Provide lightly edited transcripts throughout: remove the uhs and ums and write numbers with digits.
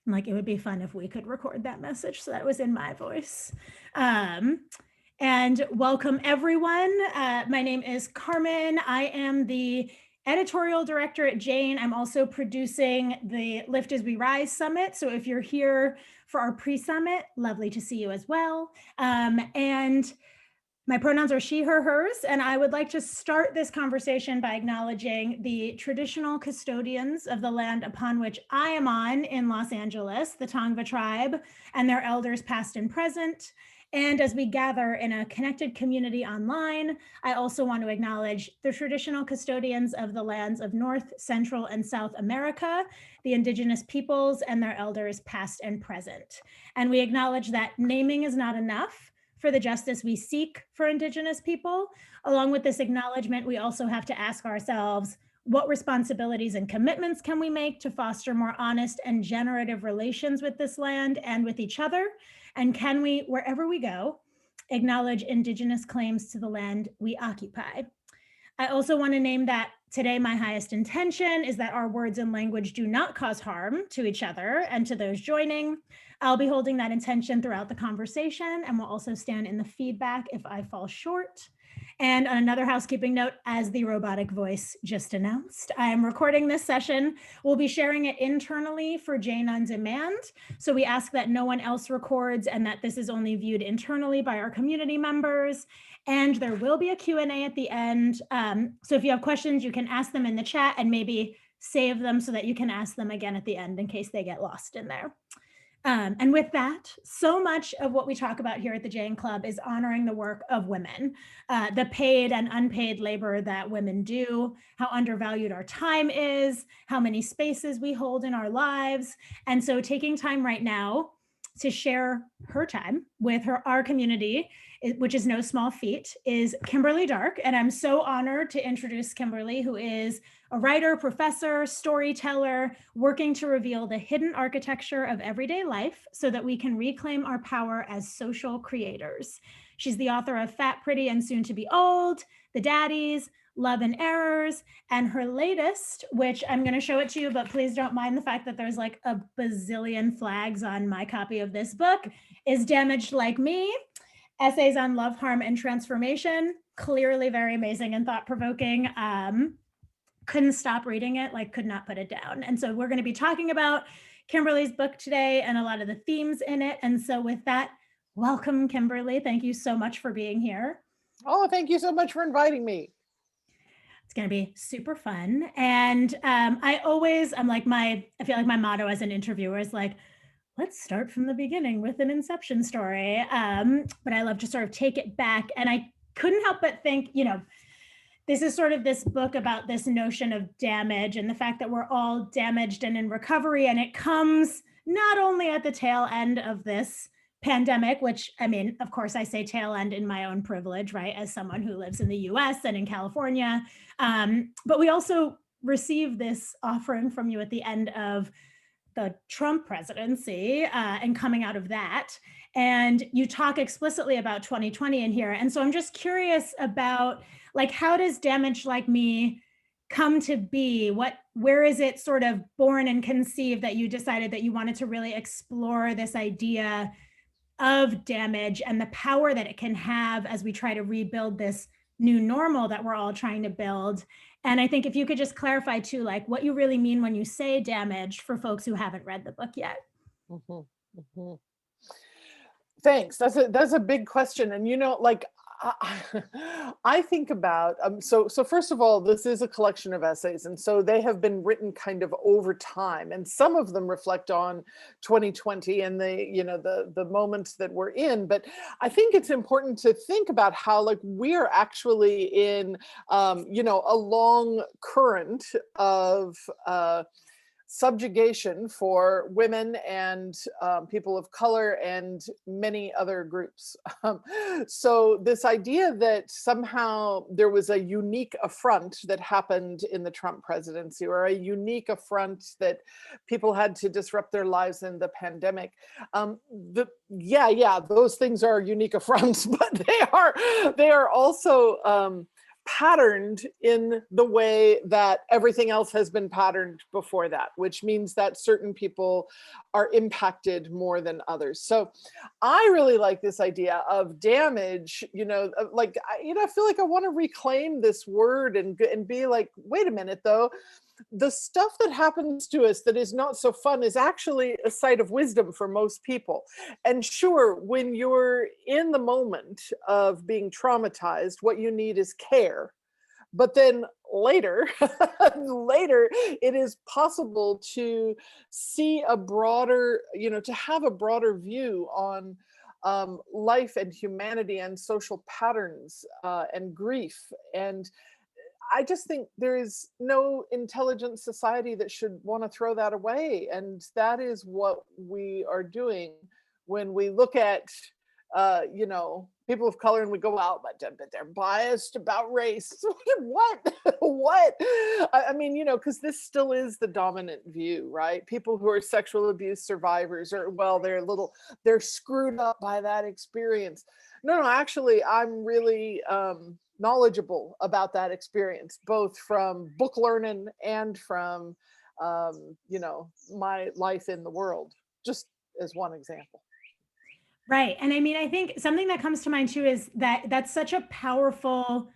I'm like, it would be fun if we could record that message. So that was in my voice. And welcome everyone. My name is Carmen. I am the editorial director at Jane. I'm also producing the Lift as We Rise Summit. So if you're here for our pre-summit, lovely to see you as well. And my pronouns are she, her, hers, and I would like to start this conversation by acknowledging the traditional custodians of the land upon which I am on in Los Angeles, the Tongva tribe, and their elders past and present. And as we gather in a connected community online, I also want to acknowledge the traditional custodians of the lands of North, Central, and South America, the indigenous peoples and their elders past and present. And we acknowledge that naming is not enough for the justice we seek for Indigenous people. Along with this acknowledgement, we also have to ask ourselves, what responsibilities and commitments can we make to foster more honest and generative relations with this land and with each other? And can we, wherever we go, acknowledge Indigenous claims to the land we occupy? I also want to name that today my highest intention is that our words and language do not cause harm to each other and to those joining. I'll be holding that intention throughout the conversation and will also stand in the feedback if I fall short. And on another housekeeping note, as the robotic voice just announced, I am recording this session. We'll be sharing it internally for Jane on Demand. So we ask that no one else records and that this is only viewed internally by our community members. And there will be a Q&A at the end. So if you have questions, you can ask them in the chat and maybe save them so that you can ask them again at the end in case they get lost in there. And with that, so much of what we talk about here at the Jane Club is honoring the work of women, the paid and unpaid labor that women do, how undervalued our time is, how many spaces we hold in our lives. And so taking time right now to share her time with our community, which is no small feat, is Kimberly Dark. And I'm so honored to introduce Kimberly, who is a writer, professor, storyteller, working to reveal the hidden architecture of everyday life so that we can reclaim our power as social creators. She's the author of Fat, Pretty, and Soon to Be Old, The Daddies, Love and Errors, and her latest, which I'm going to show it to you, but please don't mind the fact that there's like a bazillion flags on my copy of this book, is Damaged Like Me, Essays on Love, Harm, and Transformation. Clearly very amazing and thought-provoking. Couldn't stop reading it, like could not put it down. And so we're going to be talking about Kimberly's book today and a lot of the themes in it. And so with that, welcome, Kimberly. Thank you so much for being here. Oh, thank you so much for inviting me. It's going to be super fun. And I feel like my motto as an interviewer is like, let's start from the beginning with an inception story. But I love to sort of take it back. And I couldn't help but think, this is sort of this book about this notion of damage and the fact that we're all damaged and in recovery. And it comes not only at the tail end of this pandemic, which, I mean, of course, I say tail end in my own privilege, right, as someone who lives in the US and in California. But we also received this offering from you at the end of the Trump presidency and coming out of that. And you talk explicitly about 2020 in here. And so I'm just curious about, like, how does Damaged Like Me come to be? Where is it sort of born and conceived that you decided that you wanted to really explore this idea of damage and the power that it can have as we try to rebuild this new normal that we're all trying to build? And I think if you could just clarify too, like what you really mean when you say damage for folks who haven't read the book yet. Mm-hmm. Mm-hmm. Thanks. That's a big question. And, like, I think about, so first of all, this is a collection of essays. And so they have been written kind of over time. And some of them reflect on 2020 and the moments that we're in. But I think it's important to think about how, like, we are actually in, a long current of subjugation for women and people of color and many other groups. So this idea that somehow there was a unique affront that happened in the Trump presidency, or a unique affront that people had to disrupt their lives in the pandemic. Those things are unique affronts, but they are also patterned in the way that everything else has been patterned before that, which means that certain people are impacted more than others. So I really like this idea of damage, like, I feel like I want to reclaim this word and be like, wait a minute though, the stuff that happens to us that is not so fun is actually a site of wisdom for most people. And sure, when you're in the moment of being traumatized, what you need is care. But then later, later, it is possible to see a broader, to have a broader view on life and humanity and social patterns and grief. And I just think there is no intelligent society that should want to throw that away. And that is what we are doing when we look at, people of color and we go out, but they're biased about race. What? What? I mean, because this still is the dominant view, right? People who are sexual abuse survivors are, well, they're screwed up by that experience. No, actually, I'm really, knowledgeable about that experience, both from book learning and from, my life in the world, just as one example. Right. And I mean, I think something that comes to mind too is that that's such a powerful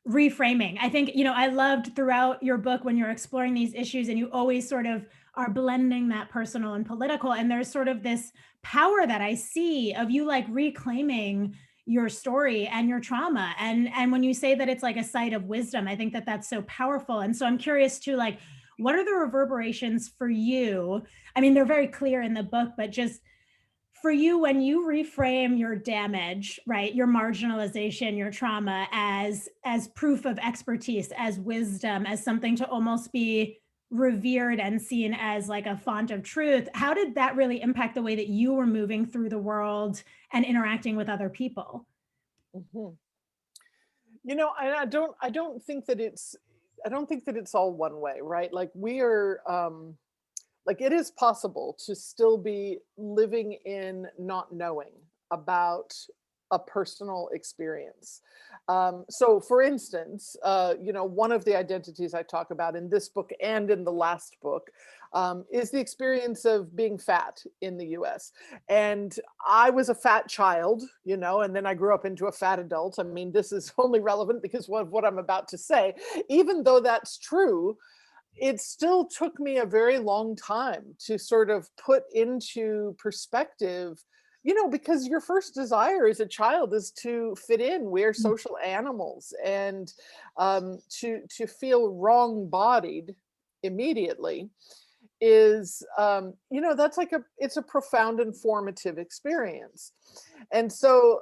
reframing. I think, I loved throughout your book when you're exploring these issues and you always sort of are blending that personal and political. And there's sort of this power that I see of you like reclaiming your story and your trauma. And when you say that it's like a site of wisdom, I think that that's so powerful. And so I'm curious to like, what are the reverberations for you? I mean, they're very clear in the book, but just for you, when you reframe your damage, right, your marginalization, your trauma as proof of expertise, as wisdom, as something to almost be revered and seen as like a font of truth, how did that really impact the way that you were moving through the world and interacting with other people? Mhm. I don't think that it's all one way, right? Like we are, like it is possible to still be living in not knowing about a personal experience. So for instance, one of the identities I talk about in this book and in the last book is the experience of being fat in the US. And I was a fat child, and then I grew up into a fat adult. I mean, this is only relevant because of what I'm about to say. Even though that's true, it still took me a very long time to sort of put into perspective, because your first desire as a child is to fit in. We're social animals, and to feel wrong-bodied immediately is, that's like it's a profound and formative experience. And so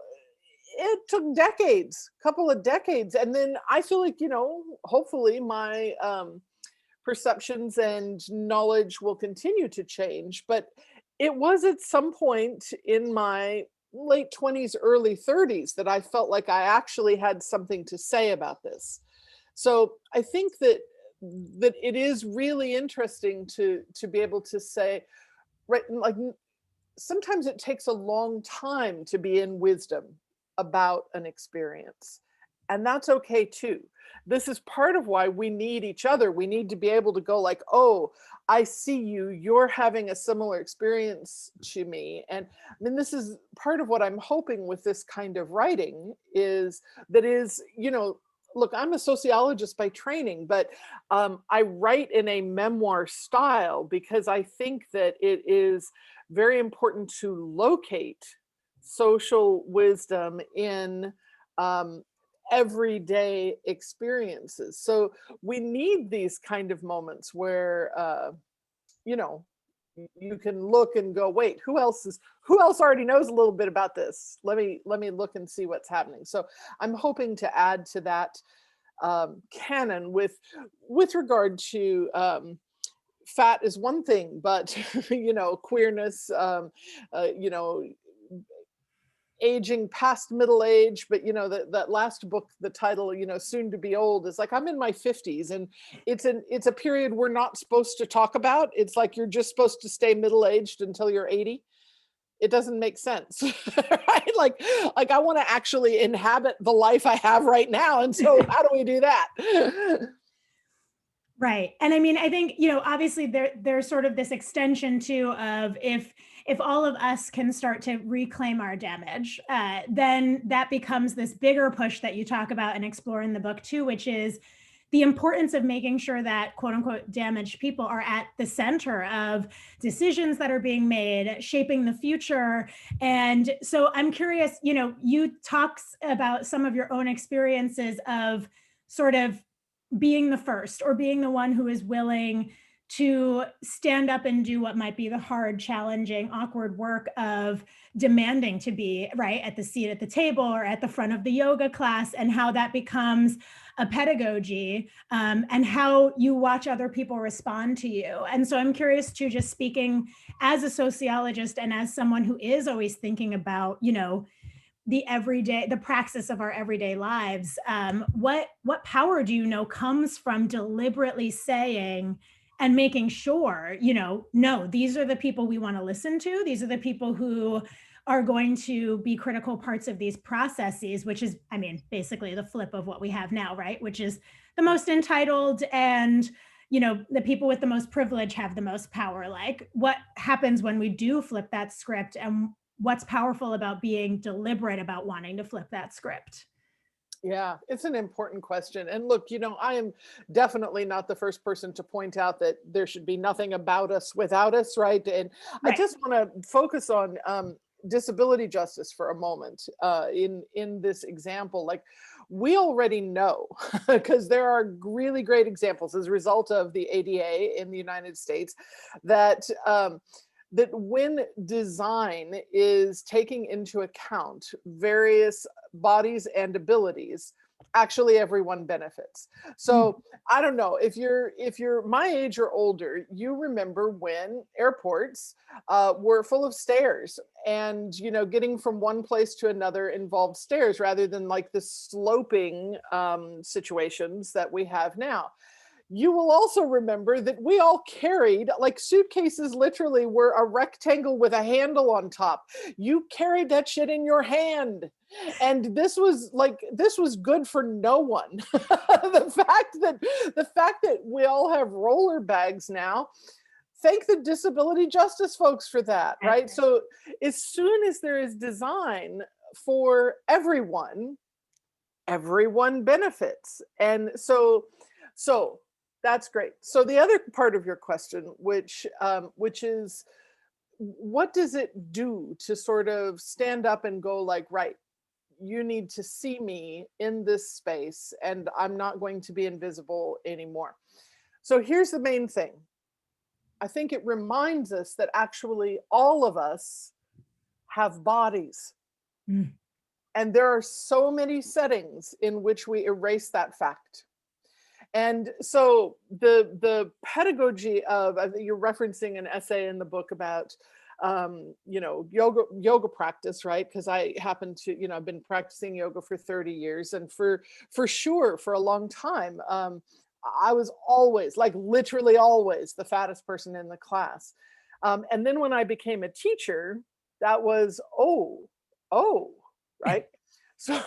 it took decades, couple of decades, and then I feel like, hopefully my perceptions and knowledge will continue to change. But it was at some point in my late 20s, early 30s that I felt like I actually had something to say about this. So I think that it is really interesting to be able to say, right, like sometimes it takes a long time to be in wisdom about an experience. And that's okay too. This is part of why we need each other. We need to be able to go like, oh, I see you. You're having a similar experience to me. And I mean, this is part of what I'm hoping with this kind of writing is, look, I'm a sociologist by training, but I write in a memoir style because I think that it is very important to locate social wisdom in everyday experiences. So we need these kind of moments where, you know, you can look and go, wait, who else already knows a little bit about this? Let me look and see what's happening. So I'm hoping to add to that canon with regard to fat is one thing, but queerness, aging past middle age. But that last book, the title, soon to be old, is like I'm in my 50s, and it's a period we're not supposed to talk about. It's like you're just supposed to stay middle aged until you're 80. it doesn't make sense. Right? Like I want to actually inhabit the life I have right now. And so how do we do that? Right. And I mean, I think, you know, obviously there's sort of this extension too of if all of us can start to reclaim our damage, then that becomes this bigger push that you talk about and explore in the book too, which is the importance of making sure that quote unquote damaged people are at the center of decisions that are being made, shaping the future. And so I'm curious, you know, you talks about some of your own experiences of sort of being the first or being the one who is willing to stand up and do what might be the hard, challenging, awkward work of demanding to be right at the seat at the table or at the front of the yoga class, and how that becomes a pedagogy, and how you watch other people respond to you. And so I'm curious to, just speaking as a sociologist and as someone who is always thinking about, you know, the everyday, the praxis of our everyday lives, what power do you know comes from deliberately saying and making sure, you know, no, these are the people we want to listen to, these are the people who are going to be critical parts of these processes, which is, I mean, basically the flip of what we have now, right? Which is the most entitled, and you know, the people with the most privilege have the most power. Like, what happens when we do flip that script, and what's powerful about being deliberate about wanting to flip that script? Yeah, it's an important question. And look, you know, I am definitely not the first person to point out that there should be nothing about us without us, right? And I Right. just want to focus on disability justice for a moment in this example. Like, we already know, because there are really great examples as a result of the ADA in the United States, that that when design is taking into account various bodies and abilities, actually everyone benefits. Mm. So I don't know, if you're my age or older, you remember when airports were full of stairs, and you know, getting from one place to another involved stairs rather than like the sloping situations that we have now. You will also remember that we all carried, like, suitcases literally were a rectangle with a handle on top. You carried that shit in your hand. And this was good for no one. The fact that we all have roller bags now, thank the disability justice folks for that, right? So as soon as there is design for everyone, everyone benefits. And so that's great. So the other part of your question, which is, what does it do to sort of stand up and go like, right, you need to see me in this space, and I'm not going to be invisible anymore. So here's the main thing. I think it reminds us that actually all of us have bodies. Mm. And there are so many settings in which we erase that fact. And so the pedagogy of, I think you're referencing an essay in the book about you know, yoga practice, right? Because I happen to, you know, I've been practicing yoga for 30 years, and for sure for a long time, I was always, like, literally always the fattest person in the class. And then when I became a teacher, that was, oh, right. So,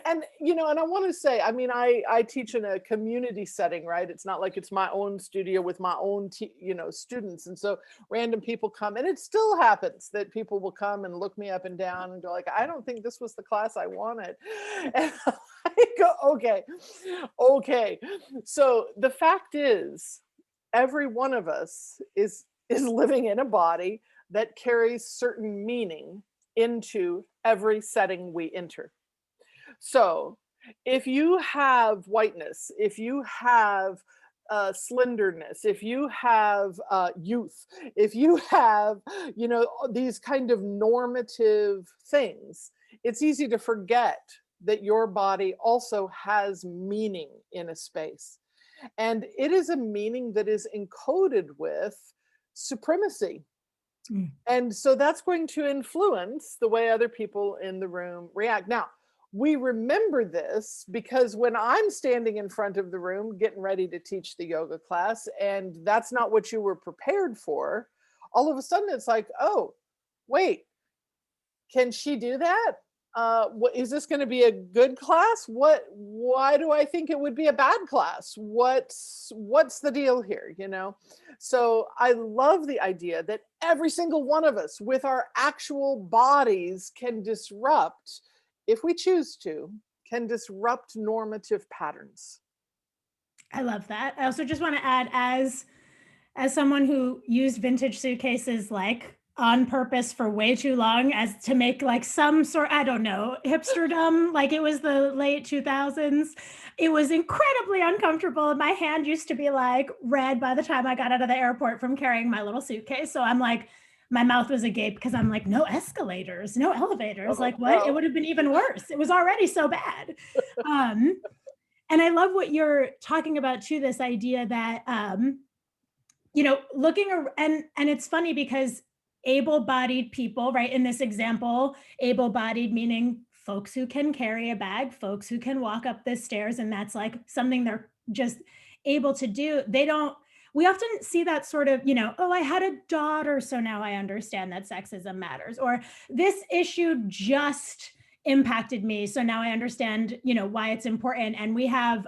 and you know, and I want to say, I mean, I teach in a community setting, right? It's not like it's my own studio with my own, you know, students. And so random people come, and it still happens that people will come and look me up and down and go like, I don't think this was the class I wanted. And I go, okay. So the fact is, every one of us is living in a body that carries certain meaning into every setting we enter. So if you have whiteness, if you have slenderness, if you have youth, if you have, you know, these kind of normative things, it's easy to forget that your body also has meaning in a space. And it is a meaning that is encoded with supremacy. Mm. And so that's going to influence the way other people in the room react. Now, we remember this because when I'm standing in front of the room getting ready to teach the yoga class, and that's not what you were prepared for, all of a sudden it's like, oh, wait, Can she do that? What is this going to be a good class? Why do I think it would be a bad class? What's the deal here, you know? So I love the idea that every single one of us with our actual bodies can disrupt, if we choose to, can disrupt normative patterns. I love that. I also just want to add, as someone who used vintage suitcases like on purpose for way too long as to make like some sort, I don't know, hipsterdom, like it was the late 2000s. It was incredibly uncomfortable. My hand used to be like red by the time I got out of the airport from carrying my little suitcase. So I'm like, my mouth was agape because I'm like, no escalators, no elevators. Oh, Like what? It no. would have been even worse. It was already so bad. And I love what you're talking about too, this idea that looking and it's funny because able-bodied people, right, in this example, able-bodied meaning folks who can carry a bag, folks who can walk up the stairs, and that's like something they're just able to do. We often see that sort of, oh, I had a daughter, so now I understand that sexism matters, or this issue just impacted me, so now I understand, why it's important. And we have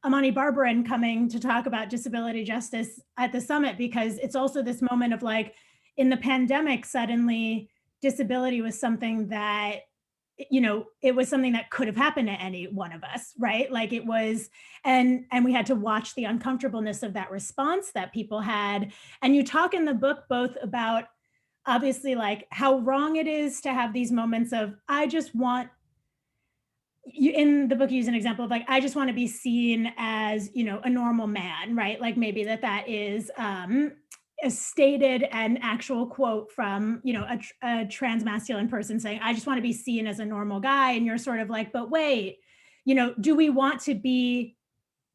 Amani Barbarin coming to talk about disability justice at the summit, because it's also this moment of like, in the pandemic, suddenly disability was something that, it was something that could have happened to any one of us, right? Like it was, and we had to watch the uncomfortableness of that response that people had. And you talk in the book both about obviously like how wrong it is to have these moments of, I just want, you in the book you use an example of like, I just want to be seen as, a normal man, right? Like maybe that is a stated and actual quote from, a trans masculine person saying, I just want to be seen as a normal guy. And you're sort of like, but wait, do we want to be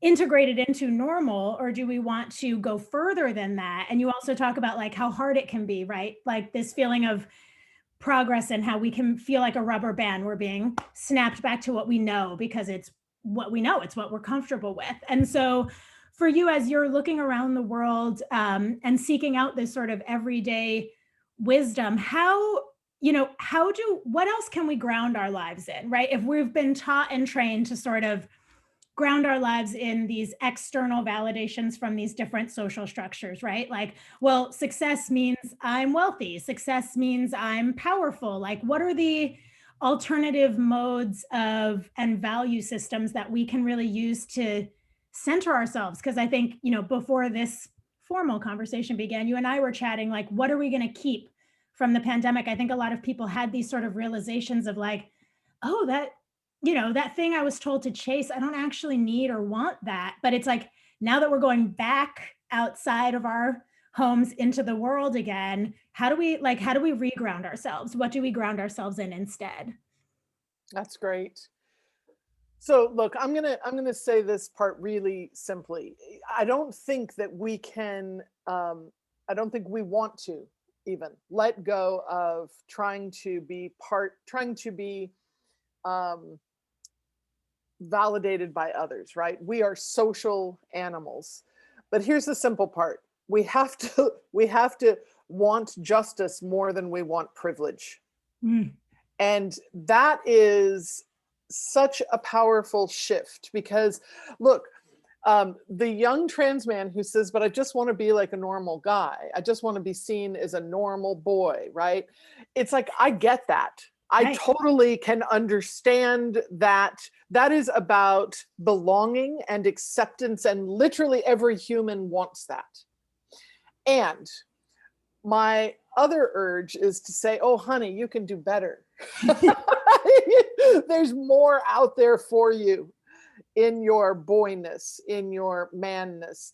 integrated into normal, or do we want to go further than that? And you also talk about like how hard it can be, right? Like this feeling of progress and how we can feel like a rubber band. We're being snapped back to what we know because it's what we know, it's what we're comfortable with. And so for you, as you're looking around the world and seeking out this sort of everyday wisdom, what else can we ground our lives in, right? If we've been taught and trained to sort of ground our lives in these external validations from these different social structures, right? Like, well, success means I'm wealthy. Success means I'm powerful. Like, what are the alternative modes of and value systems that we can really use to center ourselves? Because I think, before this formal conversation began, you and I were chatting, like, what are we going to keep from the pandemic? I think a lot of people had these sort of realizations of like, oh, that thing I was told to chase, I don't actually need or want that. But it's like, now that we're going back outside of our homes into the world again, how do we reground ourselves? What do we ground ourselves in instead? That's great. So look, I'm gonna say this part really simply. I don't think that we can. I don't think we want to even let go of trying to be um, validated by others. Right? We are social animals. But here's the simple part: we have to want justice more than we want privilege. Mm. And that is such a powerful shift because, look, the young trans man who says, but I just want to be like a normal guy. I just want to be seen as a normal boy, right? It's like, I get that. I Right. totally can understand that. That is about belonging and acceptance, and literally every human wants that. And my other urge is to say, oh, honey, you can do better. There's more out there for you in your boyness, in your manness.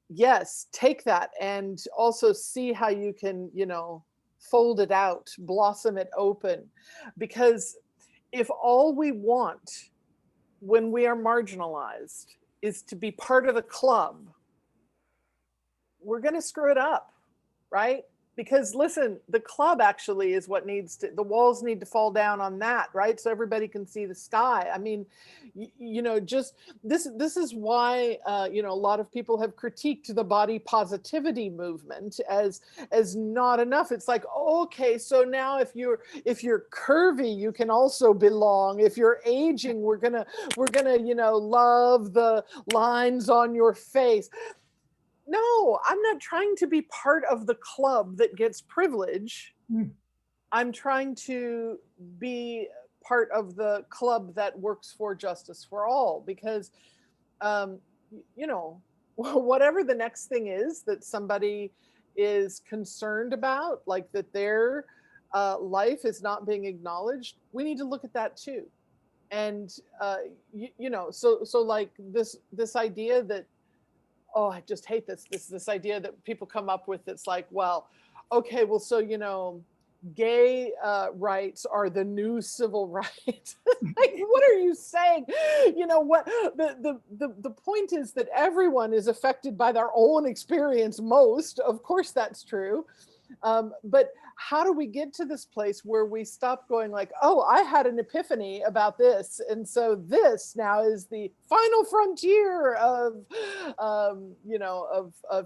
Yes, take that and also see how you can, fold it out, blossom it open. Because if all we want when we are marginalized is to be part of the club, we're going to screw it up, right? Because listen, the club actually is what needs to, the walls need to fall down on that, right? So everybody can see the sky. I mean, just this is why, a lot of people have critiqued the body positivity movement as not enough. It's like, okay, so now if you're curvy, you can also belong. If you're aging, we're gonna, love the lines on your face. No, I'm not trying to be part of the club that gets privilege. Mm. I'm trying to be part of the club that works for justice for all, because, um, whatever the next thing is that somebody is concerned about, like that their life is not being acknowledged, we need to look at that too. And so like this idea that, oh, I just hate this idea that people come up with. It's like, well, okay, well, so gay rights are the new civil rights. Like, what are you saying? What the point is that everyone is affected by their own experience. Most, of course, that's true. But how do we get to this place where we stop going like, oh, I had an epiphany about this, and so this now is the final frontier of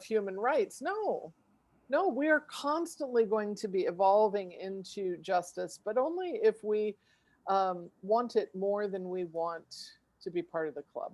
human rights? No, we are constantly going to be evolving into justice, but only if we want it more than we want to be part of the club.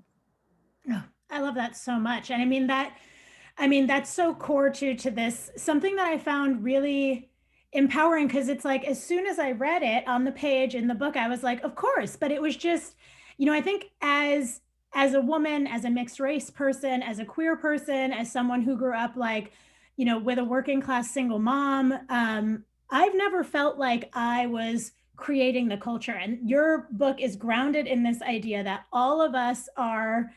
Oh, I love that so much. And I mean that's so core to this, something that I found really empowering, because it's like as soon as I read it on the page in the book, I was like, of course. But it was just, I think as a woman, as a mixed race person, as a queer person, as someone who grew up like, with a working class single mom, I've never felt like I was creating the culture. And your book is grounded in this idea that all of us are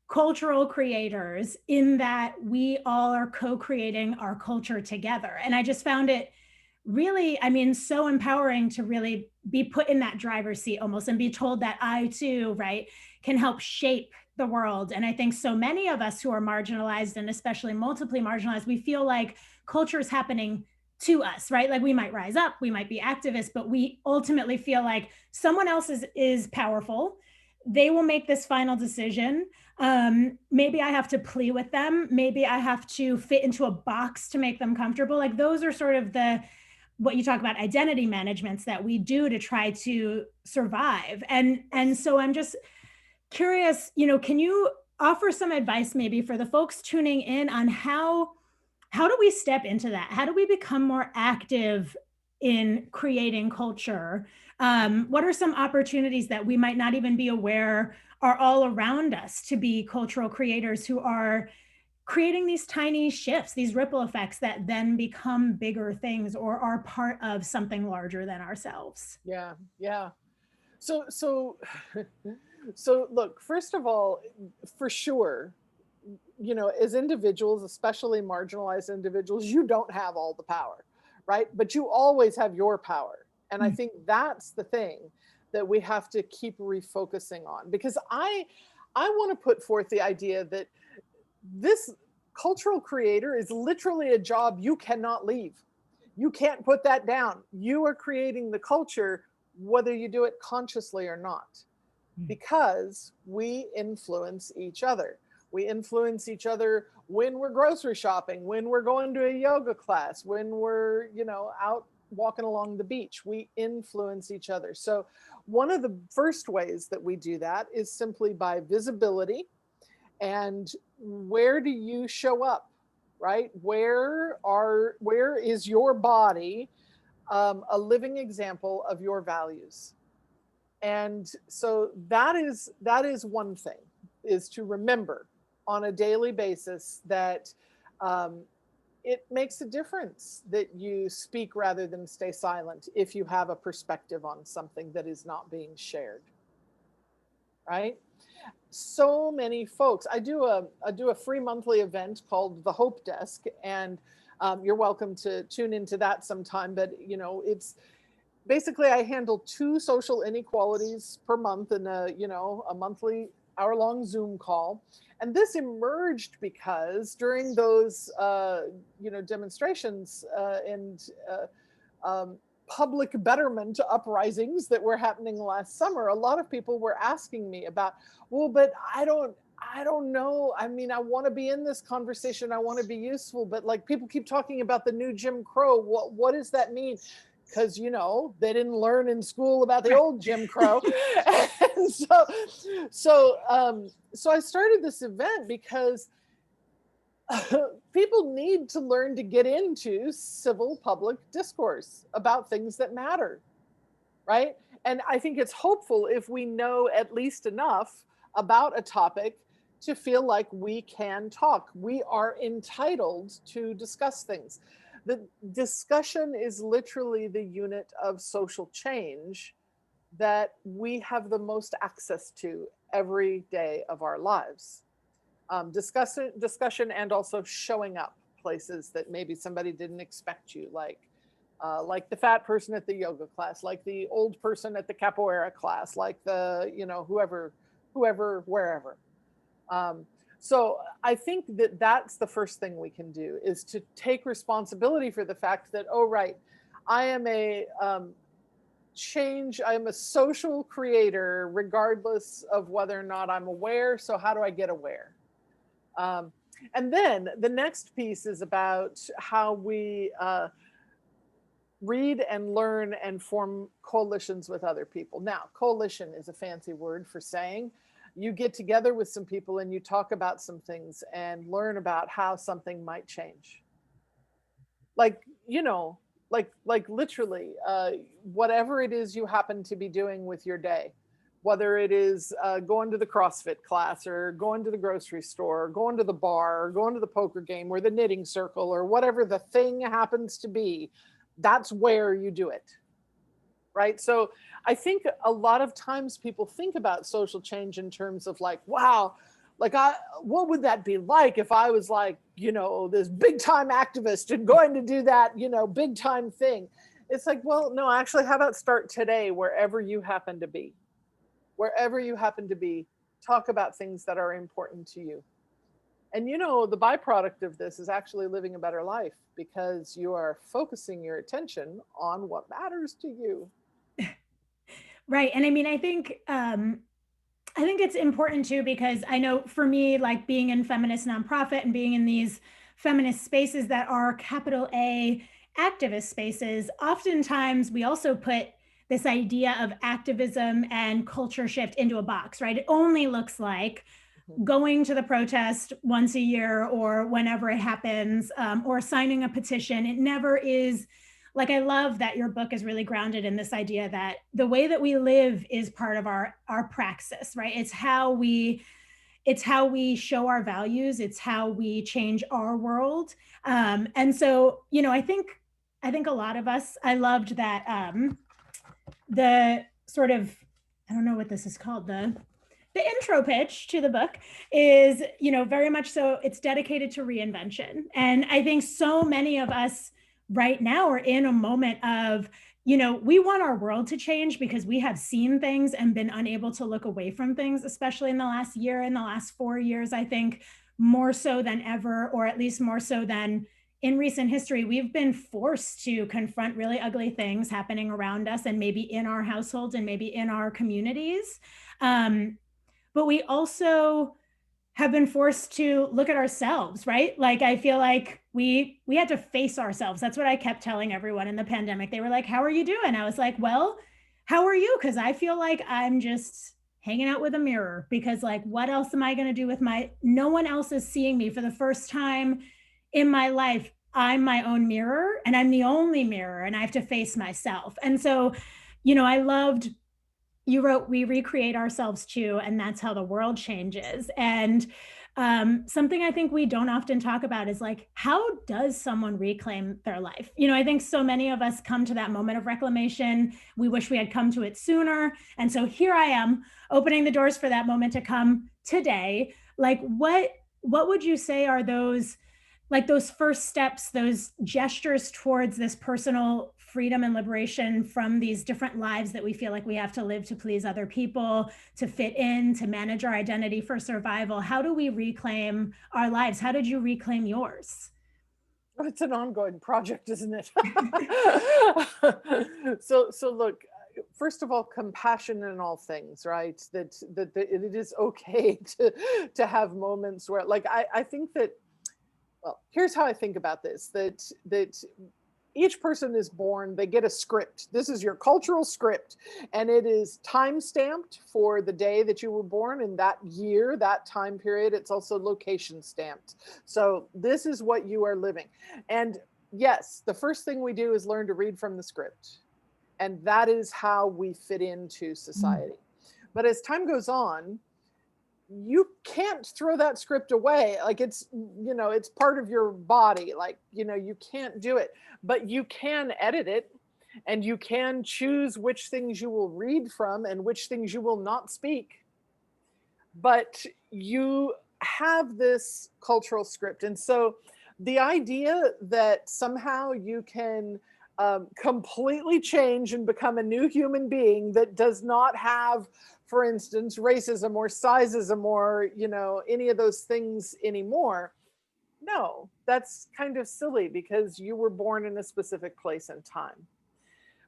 cultural creators, in that we all are co-creating our culture together. And I just found it really, I mean, so empowering to really be put in that driver's seat almost, and be told that I too, right, can help shape the world. And I think so many of us who are marginalized, and especially multiply marginalized, we feel like culture is happening to us, right? Like we might rise up, we might be activists, but we ultimately feel like someone else is powerful. They will make this final decision. Maybe I have to plea with them. Maybe I have to fit into a box to make them comfortable. Like those are sort of the, what you talk about, identity managements that we do to try to survive. And so I'm just curious, can you offer some advice maybe for the folks tuning in on how do we step into that? How do we become more active in creating culture? What are some opportunities that we might not even be aware are all around us to be cultural creators who are creating these tiny shifts, these ripple effects that then become bigger things or are part of something larger than ourselves? Yeah, yeah. So so look, first of all, for sure, as individuals, especially marginalized individuals, you don't have all the power, right? But you always have your power. And I Mm. think that's the thing that we have to keep refocusing on, because I want to put forth the idea that this cultural creator is literally a job you cannot leave. You can't put that down. You are creating the culture, whether you do it consciously or not, because we influence each other. We influence each other when we're grocery shopping, when we're going to a yoga class, when we're, out walking along the beach. We influence each other. So one of the first ways that we do that is simply by visibility. And where do you show up, right? Where is your body a living example of your values? And so that is one thing, is to remember on a daily basis that it makes a difference that you speak rather than stay silent if you have a perspective on something that is not being shared, right? So many folks. I do a free monthly event called the Hope Desk, and you're welcome to tune into that sometime. But it's basically I handle 2 social inequalities per month in a monthly hour-long Zoom call. And this emerged because during those, demonstrations and public betterment uprisings that were happening last summer, a lot of people were asking me about, well, but I don't know. I mean, I want to be in this conversation. I want to be useful, but like people keep talking about the new Jim Crow. What does that mean? Because they didn't learn in school about the old Jim Crow. And so I started this event because people need to learn to get into civil public discourse about things that matter, right? And I think it's hopeful if we know at least enough about a topic to feel like we can talk. We are entitled to discuss things. The discussion is literally the unit of social change that we have the most access to every day of our lives. Discussion and also showing up places that maybe somebody didn't expect you, like the fat person at the yoga class, like the old person at the capoeira class, like the whoever, wherever. So I think that that's the first thing we can do, is to take responsibility for the fact that, oh, right, I am a social creator, regardless of whether or not I'm aware. So how do I get aware? And then the next piece is about how we read and learn and form coalitions with other people. Now, coalition is a fancy word for saying you get together with some people and you talk about some things and learn about how something might change. Like literally, whatever it is you happen to be doing with your day, whether it is going to the CrossFit class or going to the grocery store, or going to the bar, or going to the poker game or the knitting circle, or whatever the thing happens to be, that's where you do it, right? So I think a lot of times people think about social change in terms of like, wow, what would that be like if I was like, this big time activist and going to do that, big time thing. It's like, well, no, actually, how about start today, wherever you happen to be? Wherever you happen to be, talk about things that are important to you. And the byproduct of this is actually living a better life, because you are focusing your attention on what matters to you. Right. And I mean, I think it's important too, because I know for me, like being in feminist nonprofit and being in these feminist spaces that are capital A activist spaces, oftentimes we also put this idea of activism and culture shift into a box, right? It only looks like going to the protest once a year or whenever it happens, or signing a petition. It never is. Like, I love that your book is really grounded in this idea that the way that we live is part of our praxis, right? It's how we show our values. It's how we change our world. And so, I think a lot of us, I loved that the sort of, I don't know what this is called, the intro pitch to the book is, very much so it's dedicated to reinvention. And I think so many of us right now are in a moment of, we want our world to change because we have seen things and been unable to look away from things, especially in the last year, in the last 4 years, I think more so than ever, or at least more so than in recent history, we've been forced to confront really ugly things happening around us and maybe in our households and maybe in our communities. But we also have been forced to look at ourselves, right? Like, I feel like we had to face ourselves. That's what I kept telling everyone in the pandemic. They were like, how are you doing? I was like, well, how are you? Because I feel like I'm just hanging out with a mirror, because like, what else am I going to do with no one else is seeing me for the first time in my life. I'm my own mirror and I'm the only mirror, and I have to face myself. And so, I loved, you wrote, we recreate ourselves too, and that's how the world changes. And something I think we don't often talk about is like, how does someone reclaim their life? I think so many of us come to that moment of reclamation. We wish we had come to it sooner. And so here I am opening the doors for that moment to come today. Like, what would you say are those like those first steps, those gestures towards this personal freedom and liberation from these different lives that we feel like we have to live to please other people, to fit in, to manage our identity for survival. How do we reclaim our lives? How did you reclaim yours? It's an ongoing project, isn't it? So look, first of all, compassion in all things, right? That it is okay to have moments where, like, I think that, well, here's how I think about this, that each person is born, they get a script. This is your cultural script, and it is time stamped for the day that you were born in that year, that time period. It's also location stamped. So this is what you are living. And yes, the first thing we do is learn to read from the script. And that is how we fit into society. But as time goes on, you can't throw that script away. Like, it's, it's part of your body. Like, you can't do it, but you can edit it, and you can choose which things you will read from and which things you will not speak. But you have this cultural script. And so the idea that somehow you can completely change and become a new human being that does not have, for instance, racism or sizeism or, any of those things anymore. No, that's kind of silly, because you were born in a specific place and time.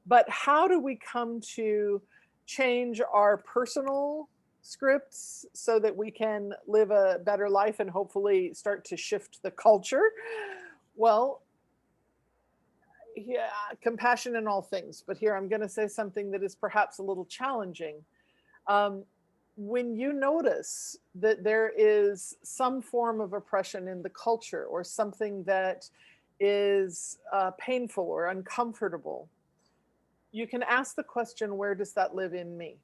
But how do we come to change our personal scripts so that we can live a better life and hopefully start to shift the culture? Well, yeah, compassion in all things. But here I'm going to say something that is perhaps a little challenging. When you notice that there is some form of oppression in the culture, or something that is painful or uncomfortable, you can ask the question, where does that live in me?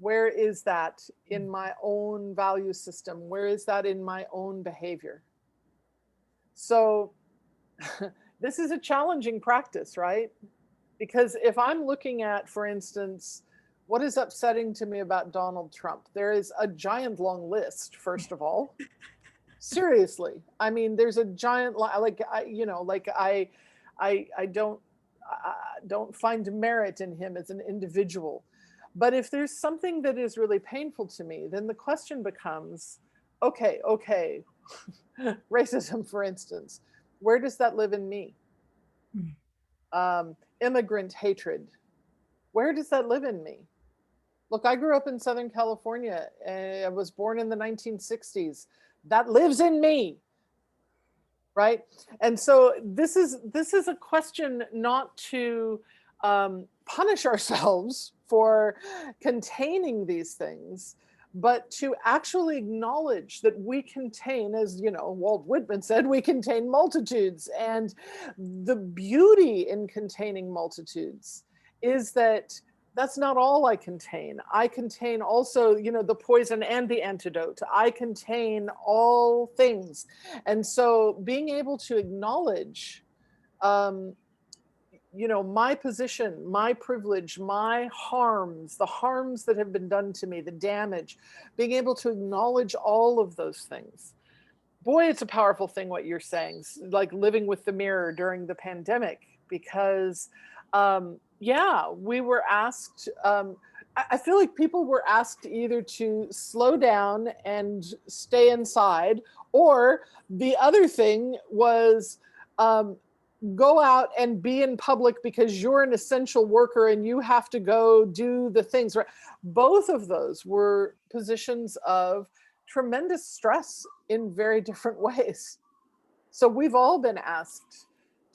Where is that in my own value system? Where is that in my own behavior? So this is a challenging practice, right? Because if I'm looking at, for instance, what is upsetting to me about Donald Trump, there is a giant long list, first of all. Seriously. I mean, there's a giant, I don't find merit in him as an individual. But if there's something that is really painful to me, then the question becomes, okay, racism, for instance, where does that live in me? Immigrant hatred, where does that live in me? Look, I grew up in Southern California. I was born in the 1960s. That lives in me, right? And so this is a question not to punish ourselves for containing these things, but to actually acknowledge that we contain, as Walt Whitman said, we contain multitudes. And the beauty in containing multitudes is that that's not all I contain. I contain also, the poison and the antidote. I contain all things. And so being able to acknowledge my position, my privilege, my harms, the harms that have been done to me, the damage, being able to acknowledge all of those things. Boy, it's a powerful thing what you're saying, like living with the mirror during the pandemic, because we were asked, I feel like people were asked either to slow down and stay inside, or the other thing was, go out and be in public because you're an essential worker and you have to go do the things, right? Both of those were positions of tremendous stress in very different ways. So we've all been asked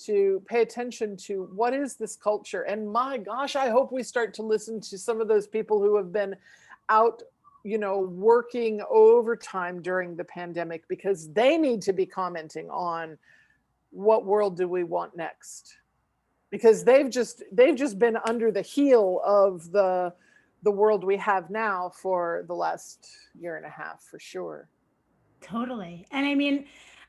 to pay attention to what is this culture. And my gosh, I hope we start to listen to some of those people who have been out, working overtime during the pandemic, because they need to be commenting on what world do we want next, because they've just been under the heel of the world we have now for the last year and a half, for sure. Totally. And I mean,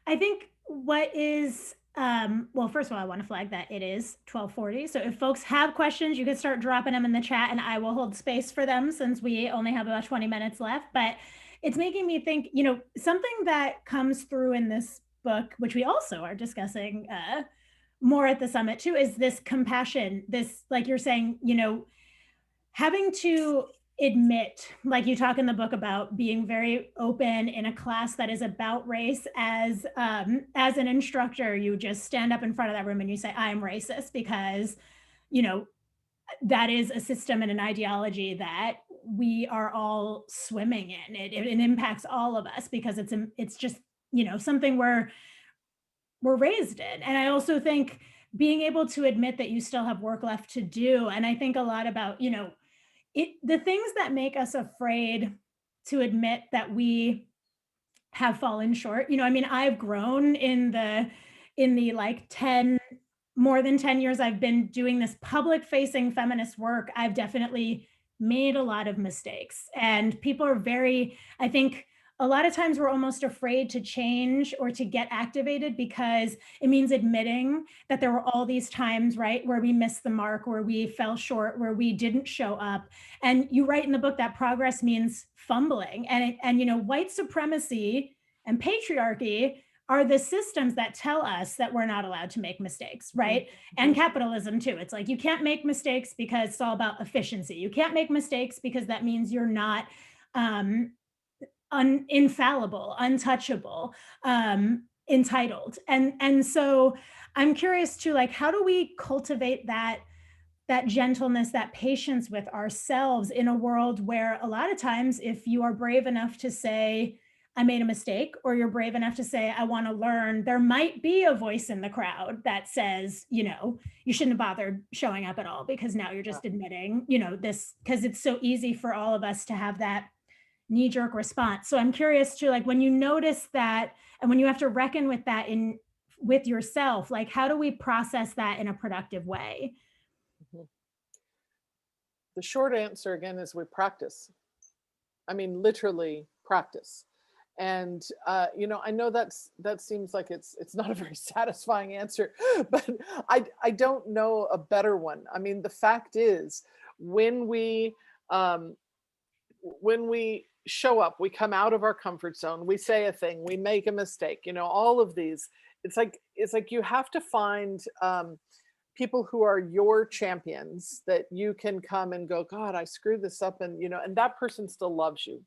I think what is, well, first of all, I want to flag that it is 12:40. So if folks have questions, you can start dropping them in the chat and I will hold space for them, since we only have about 20 minutes left. But it's making me think, something that comes through in this book, which we also are discussing more at the summit too, is this compassion, this, like you're saying, having to admit, like you talk in the book about being very open in a class that is about race. As an instructor, you just stand up in front of that room and you say, I am racist, because you know that is a system and an ideology that we are all swimming in. It impacts all of us because it's just something we're raised in. And I also think being able to admit that you still have work left to do. And I think a lot about the things that make us afraid to admit that we have fallen short. I mean, I've grown in the like 10 more than 10 years I've been doing this public facing feminist work. I've definitely made a lot of mistakes. And people are I think a lot of times we're almost afraid to change or to get activated because it means admitting that there were all these times, right, where we missed the mark, where we fell short, where we didn't show up. And you write in the book that progress means fumbling. And white supremacy and patriarchy are the systems that tell us that we're not allowed to make mistakes, right? Mm-hmm. And capitalism too. It's like you can't make mistakes because it's all about efficiency. You can't make mistakes because that means you're not infallible, untouchable, entitled. And so I'm curious too, like, how do we cultivate that gentleness, that patience with ourselves in a world where a lot of times, if you are brave enough to say, I made a mistake, or you're brave enough to say, I want to learn, there might be a voice in the crowd that says, you shouldn't have bothered showing up at all because now you're just admitting, this, because it's so easy for all of us to have that knee-jerk response. So I'm curious to, like, when you notice that and when you have to reckon with that with yourself, like, how do we process that in a productive way? The short answer again is we practice. I mean, literally practice. And I know that seems like it's not a very satisfying answer, but I don't know a better one. I mean, the fact is, when we show up, we come out of our comfort zone, we say a thing, we make a mistake, all of these, it's like you have to find people who are your champions that you can come and go, God, I screwed this up, and and that person still loves you.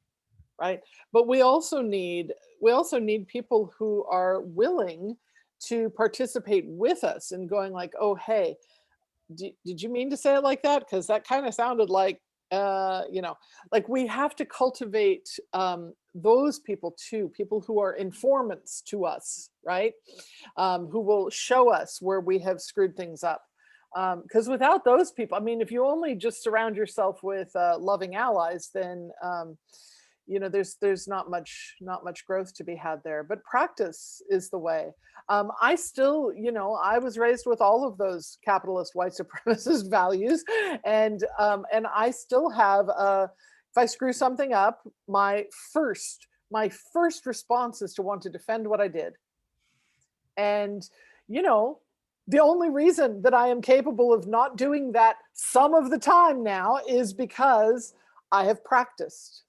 Right. But we also need people who are willing to participate with us and going like, oh, hey, did you mean to say it like that? Because that kind of sounded like, like we have to cultivate those people too, people who are informants to us, right? Who will show us where we have screwed things up. Because without those people, I mean, if you only just surround yourself with loving allies, then there's not much growth to be had there. But practice is the way. I still, I was raised with all of those capitalist white supremacist values, and I still have. If I screw something up, my first response is to want to defend what I did, and the only reason that I am capable of not doing that some of the time now is because I have practiced.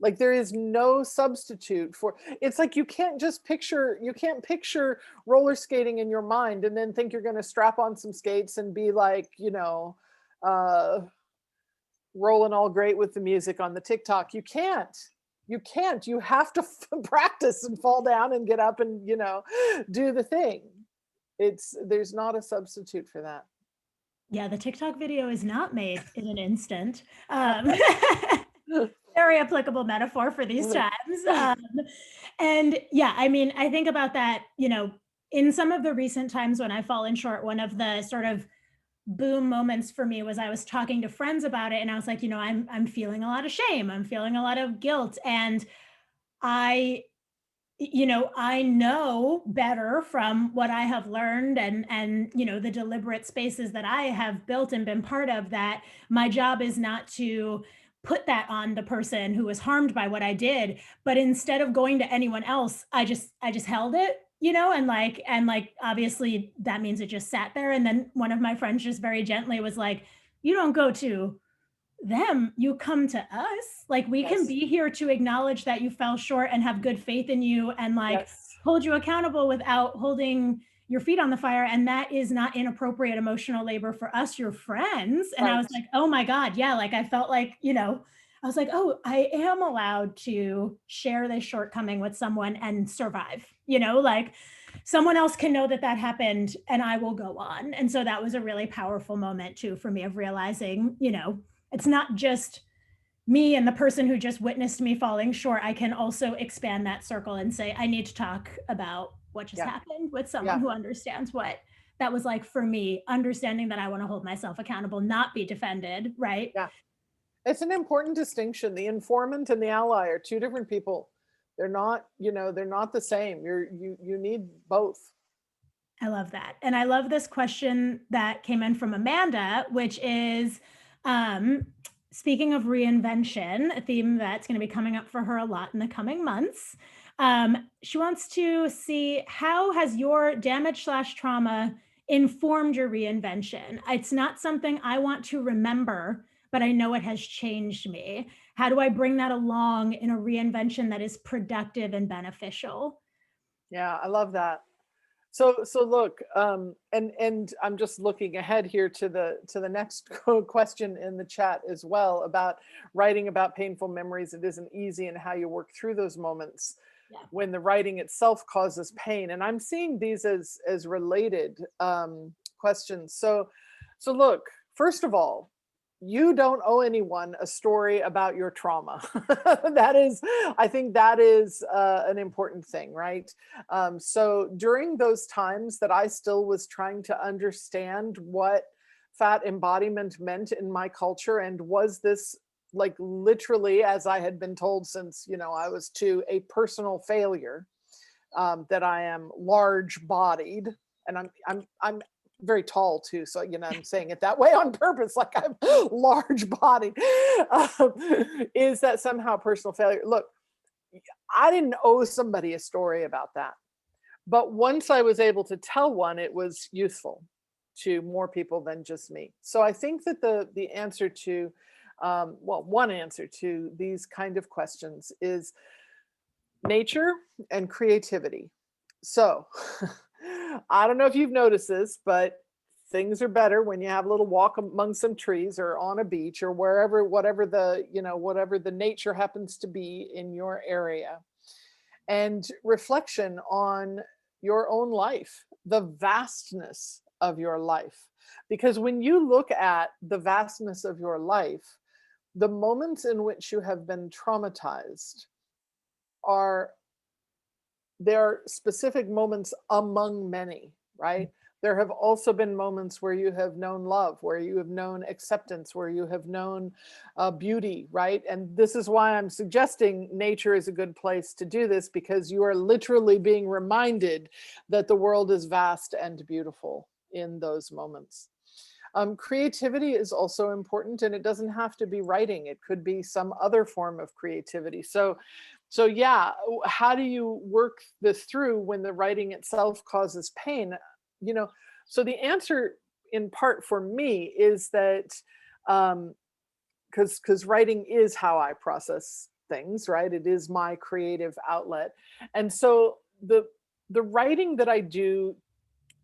Like, there is no substitute for, it's like you can't picture roller skating in your mind and then think you're going to strap on some skates and be like, rolling all great with the music on the TikTok. You can't. You have to practice and fall down and get up and, do the thing. There's not a substitute for that. Yeah, the TikTok video is not made in an instant. Very applicable metaphor for these times. And yeah, I mean, I think about that, in some of the recent times when I've fallen short, one of the sort of boom moments for me was I was talking to friends about it, and I was like, I'm feeling a lot of shame. I'm feeling a lot of guilt. And I know better from what I have learned and the deliberate spaces that I have built and been part of, that my job is not to put that on the person who was harmed by what I did, but instead of going to anyone else, I just held it, and like obviously that means it just sat there. And then one of my friends just very gently was like, you don't go to them, you come to us. Like, we can be here to acknowledge that you fell short and have good faith in you, and like hold you accountable without holding your feet on the fire. And that is not inappropriate emotional labor for us, your friends. And I Right. was like, oh my God, yeah. Like I felt like, I was like, oh, I am allowed to share this shortcoming with someone and survive, like someone else can know that that happened and I will go on. And so that was a really powerful moment too for me of realizing, it's not just me and the person who just witnessed me falling short. I can also expand that circle and say, I need to talk about what just Yeah. happened with someone Yeah. who understands what that was like for me, understanding that I want to hold myself accountable, not be defended, right? Yeah. It's an important distinction. The informant and the ally are two different people. They're not, they're not the same. You need both. I love that. And I love this question that came in from Amanda, which is um, speaking of reinvention, a theme that's going to be coming up for her a lot in the coming months. She wants to see, how has your damage/trauma informed your reinvention? It's not something I want to remember, but I know it has changed me. How do I bring that along in a reinvention that is productive and beneficial? Yeah, I love that. So look, and I'm just looking ahead here to the next question in the chat as well, about writing about painful memories. It isn't easy, and how you work through those moments Yeah. when the writing itself causes pain. And I'm seeing these as related questions. So look, first of all, you don't owe anyone a story about your trauma. That is, I think that is an important thing, right? So during those times that I still was trying to understand what fat embodiment meant in my culture, and was this, like, literally, as I had been told since I was 2, a personal failure, that I am large bodied, and I'm very tall too, so I'm saying it that way on purpose, like I'm large bodied. um, is that somehow personal failure? Look, I didn't owe somebody a story about that, but once I was able to tell one, it was useful to more people than just me. So I think that the answer to one answer to these kind of questions is nature and creativity. So I don't know if you've noticed this, but things are better when you have a little walk among some trees, or on a beach, or wherever, whatever the nature happens to be in your area. And reflection on your own life, the vastness of your life. Because when you look at the vastness of your life, the moments in which you have been traumatized are, there are specific moments among many, right? There have also been moments where you have known love, where you have known acceptance, where you have known beauty, right? And this is why I'm suggesting nature is a good place to do this, because you are literally being reminded that the world is vast and beautiful in those moments. Creativity is also important, and it doesn't have to be writing. It could be some other form of creativity. So yeah, how do you work this through when the writing itself causes pain? So the answer, in part for me, is that because writing is how I process things, right? It is my creative outlet. And so the writing that I do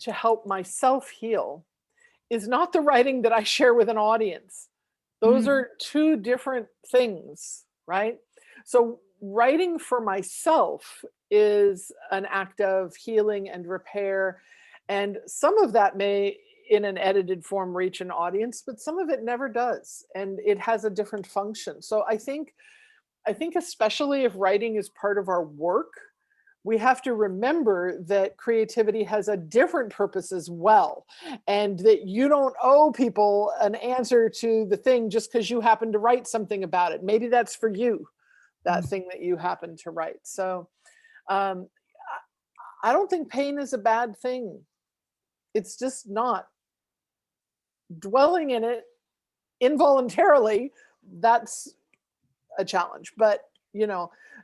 to help myself heal is not the writing that I share with an audience. Those Mm. are two different things, right? So writing for myself is an act of healing and repair. And some of that may, in an edited form, reach an audience, but some of it never does. And it has a different function. So I think especially if writing is part of our work, we have to remember that creativity has a different purpose as well, and that you don't owe people an answer to the thing just because you happen to write something about it. Maybe that's for you, that thing that you happen to write. So um, I don't think pain is a bad thing. It's just not. Dwelling in it involuntarily, that's a challenge. But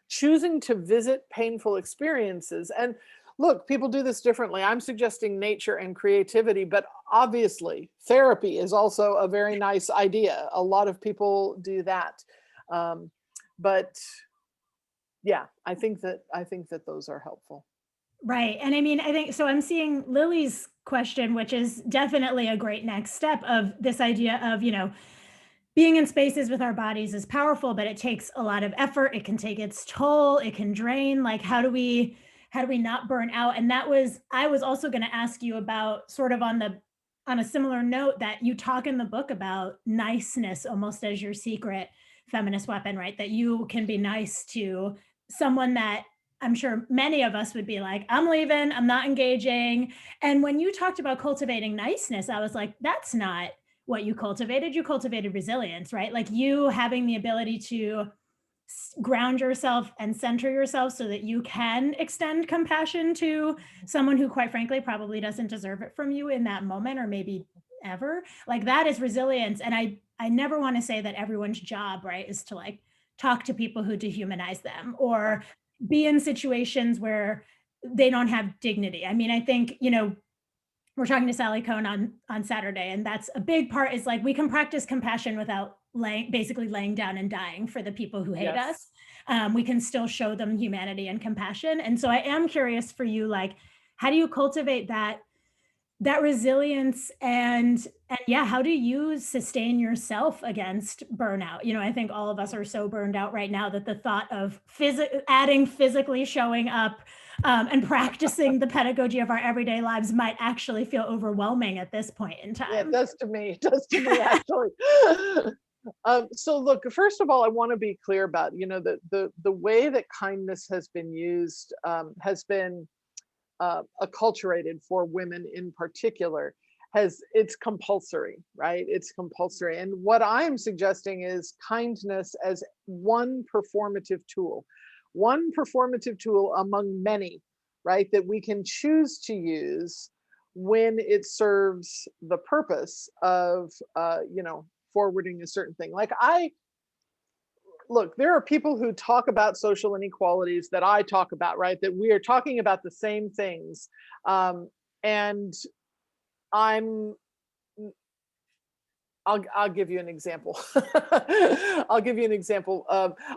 choosing to visit painful experiences, and look, people do this differently. I'm suggesting nature and creativity, but obviously therapy is also a very nice idea. A lot of people do that. But yeah, I think that those are helpful. Right. And I mean, I think so. I'm seeing Lily's question, which is definitely a great next step of this idea of, being in spaces with our bodies is powerful, but it takes a lot of effort. It can take its toll. It can drain. Like, how do we not burn out? And I was also going to ask you about sort of on a similar note that you talk in the book about niceness almost as your secret feminist weapon, right? That you can be nice to someone that I'm sure many of us would be like, I'm leaving, I'm not engaging. And when you talked about cultivating niceness, I was like, that's not what you cultivated. You cultivated resilience, right? Like you having the ability to ground yourself and center yourself so that you can extend compassion to someone who, quite frankly, probably doesn't deserve it from you in that moment or maybe ever. Like that is resilience. And I never want to say that everyone's job, right, is to like talk to people who dehumanize them or be in situations where they don't have dignity. I mean, I think, we're talking to Sally Cohn on Saturday, and that's a big part is like we can practice compassion without basically laying down and dying for the people who hate us. Yes. We can still show them humanity and compassion. And so I am curious for you, like, how do you cultivate that resilience and yeah, how do you sustain yourself against burnout? I think all of us are so burned out right now that the thought of adding physically showing up and practicing the pedagogy of our everyday lives might actually feel overwhelming at this point in Yeah, it time. does to me. It does to me actually. So look, first of all, I want to be clear about, the way that kindness has been used, has been acculturated for women in particular. It's compulsory, right? It's compulsory. And what I'm suggesting is kindness as one performative tool among many, right? That we can choose to use when it serves the purpose of, forwarding a certain thing. Like look, there are people who talk about social inequalities that I talk about, right? That we are talking about the same things. And I'm I'll give you an example. I'll give you an example.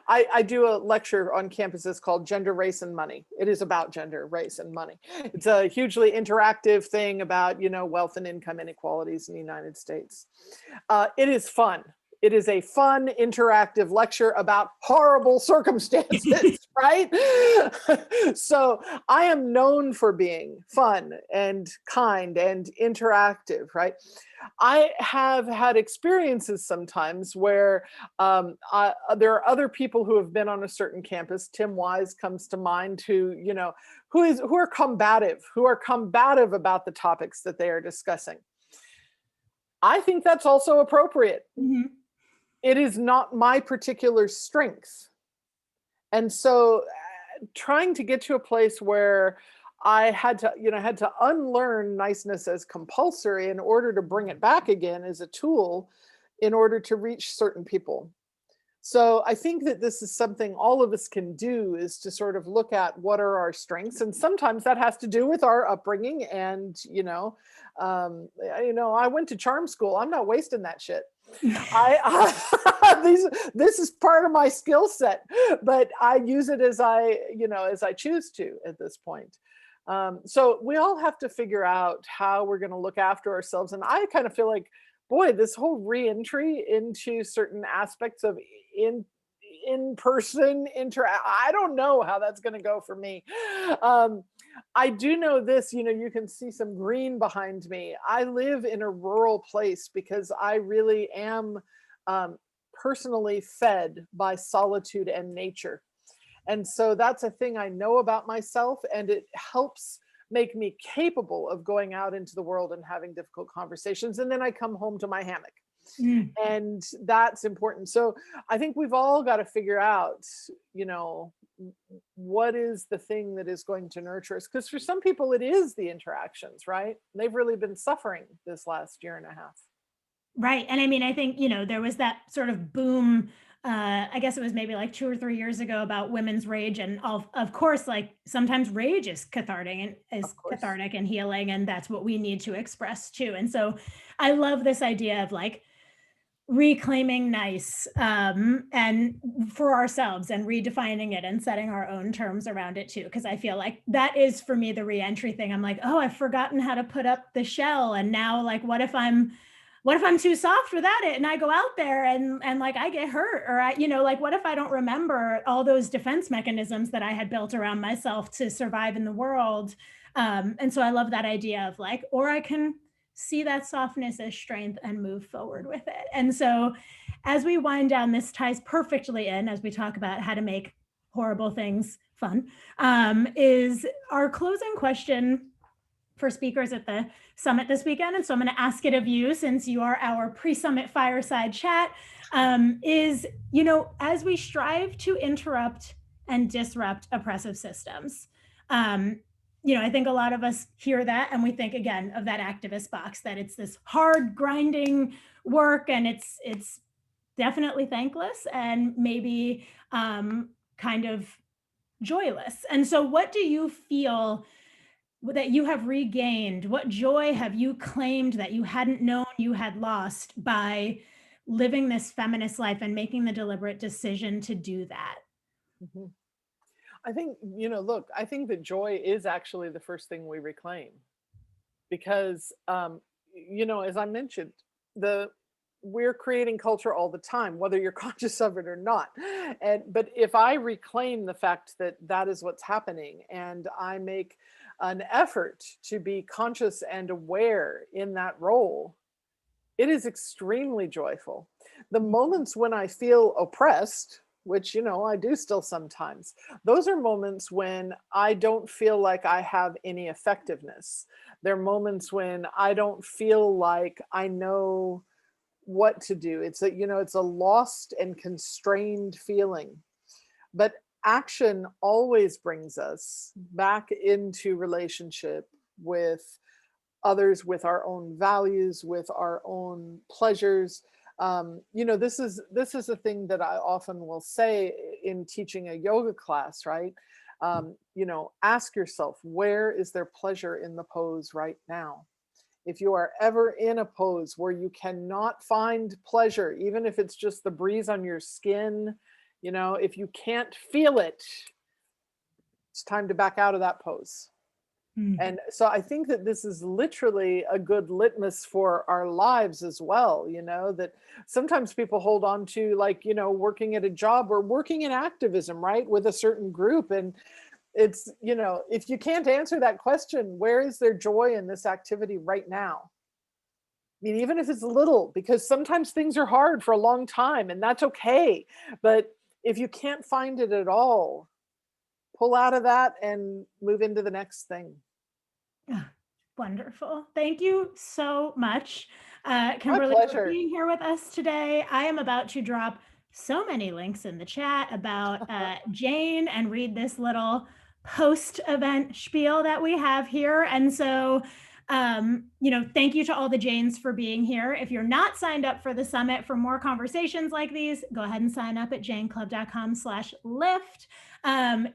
I do a lecture on campuses called Gender, Race, and Money. It is about gender, race, and money. It's a hugely interactive thing about, wealth and income inequalities in the United States. It is fun. It is a fun, interactive lecture about horrible circumstances, right? So I am known for being fun and kind and interactive, right? I have had experiences sometimes where there are other people who have been on a certain campus. Tim Wise comes to mind, who are combative about the topics that they are discussing. I think that's also appropriate. Mhm. It is not my particular strength. And so trying to get to a place where I had to unlearn niceness as compulsory in order to bring it back again as a tool in order to reach certain people. So I think that this is something all of us can do, is to sort of look at what are our strengths. And sometimes that has to do with our upbringing. And, I went to charm school. I'm not wasting that shit. This is part of my skill set, but I use it as I choose to at this point. So we all have to figure out how we're going to look after ourselves. And I kind of feel like, boy, this whole reentry into certain aspects of in-person I don't know how that's going to go for me. I do know this, you can see some green behind me. I live in a rural place because I really am personally fed by solitude and nature. And so that's a thing I know about myself, and it helps make me capable of going out into the world and having difficult conversations. And then I come home to my hammock. Mm. And that's important. So I think we've all got to figure out, what is the thing that is going to nurture us? Because for some people, it is the interactions, right? They've really been suffering this last year and a half. Right. And I mean, I think, there was that sort of boom, I guess it was maybe like 2 or 3 years ago about women's rage. And of course, like sometimes rage is Of course. cathartic and healing. And that's what we need to express too. And so I love this idea of like reclaiming nice, and for ourselves, and redefining it and setting our own terms around it too. Because I feel like that is for me the reentry thing. I'm like, oh, I've forgotten how to put up the shell, and now like, what if I'm too soft without it, and I go out there and like I get hurt, or I, like what if I don't remember all those defense mechanisms that I had built around myself to survive in the world. And so I love that idea of like, or I can see that softness as strength and move forward with it. And so as we wind down, this ties perfectly in as we talk about how to make horrible things fun, is our closing question for speakers at the summit this weekend. And so I'm going to ask it of you, since you are our pre-summit fireside chat, is, as we strive to interrupt and disrupt oppressive systems, I think a lot of us hear that and we think again of that activist box, that it's this hard grinding work, and it's definitely thankless and maybe kind of joyless. And so what do you feel that you have regained? What joy have you claimed that you hadn't known you had lost by living this feminist life and making the deliberate decision to do that? Mhm. I think, look, I think that joy is actually the first thing we reclaim because, as I mentioned, the we're creating culture all the time, whether you're conscious of it or not. But if I reclaim the fact that that is what's happening, and I make an effort to be conscious and aware in that role, it is extremely joyful. The moments when I feel oppressed, which, I do still sometimes, those are moments when I don't feel like I have any effectiveness. They're moments when I don't feel like I know what to do. It's a lost and constrained feeling. But action always brings us back into relationship with others, with our own values, with our own pleasures. This is a thing that I often will say in teaching a yoga class, right? Ask yourself, where is there pleasure in the pose right now? If you are ever in a pose where you cannot find pleasure, even if it's just the breeze on your skin, if you can't feel it, it's time to back out of that pose. And so I think that this is literally a good litmus for our lives as well, that sometimes people hold on to, like, working at a job or working in activism, right, with a certain group. And it's, if you can't answer that question, where is there joy in this activity right now? I mean, even if it's little, because sometimes things are hard for a long time, and that's okay. But if you can't find it at all, pull out of that and move into the next thing. Wonderful. Thank you so much, My Kimberly, for pleasure. being here with us today. I am about to drop so many links in the chat about Jane, and read this little post-event spiel that we have here. And so, thank you to all the Janes for being here. If you're not signed up for the summit for more conversations like these, go ahead and sign up at janeclub.com/lift.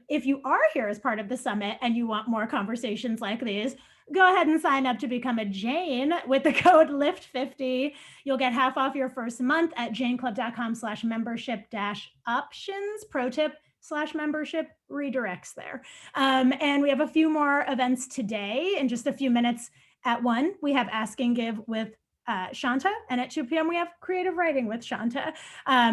If you are here as part of the summit and you want more conversations like these, go ahead and sign up to become a Jane with the code LIFT50. You'll get half off your first month at janeclub.com/membership-options. Pro tip, /membership redirects there. And we have a few more events today. In just a few minutes at 1, we have Ask and Give with Shanta, and at 2 p.m. we have Creative Writing with Shanta.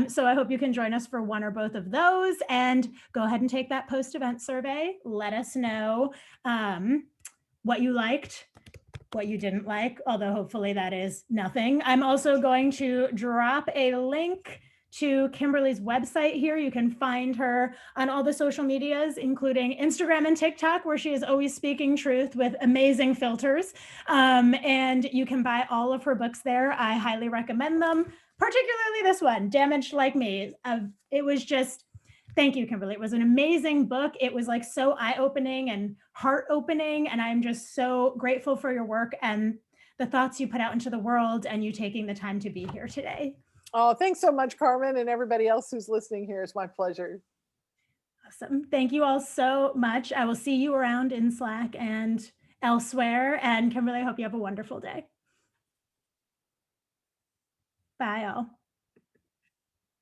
So I hope you can join us for one or both of those, and go ahead and take that post-event survey. Let us know what you liked, what you didn't like, although hopefully that is nothing. I'm also going to drop a link to Kimberly's website here. You can find her on all the social medias, including Instagram and TikTok, where she is always speaking truth with amazing filters. And you can buy all of her books there. I highly recommend them, particularly this one, Damaged Like Me. It was just, thank you, Kimberly. It was an amazing book. It was like so eye-opening and heart-opening. And I'm just so grateful for your work and the thoughts you put out into the world, and you taking the time to be here today. Oh, thanks so much, Carmen, and everybody else who's listening here. It's my pleasure. Awesome. Thank you all so much. I will see you around in Slack and elsewhere. And Kimberly, I hope you have a wonderful day. Bye, all.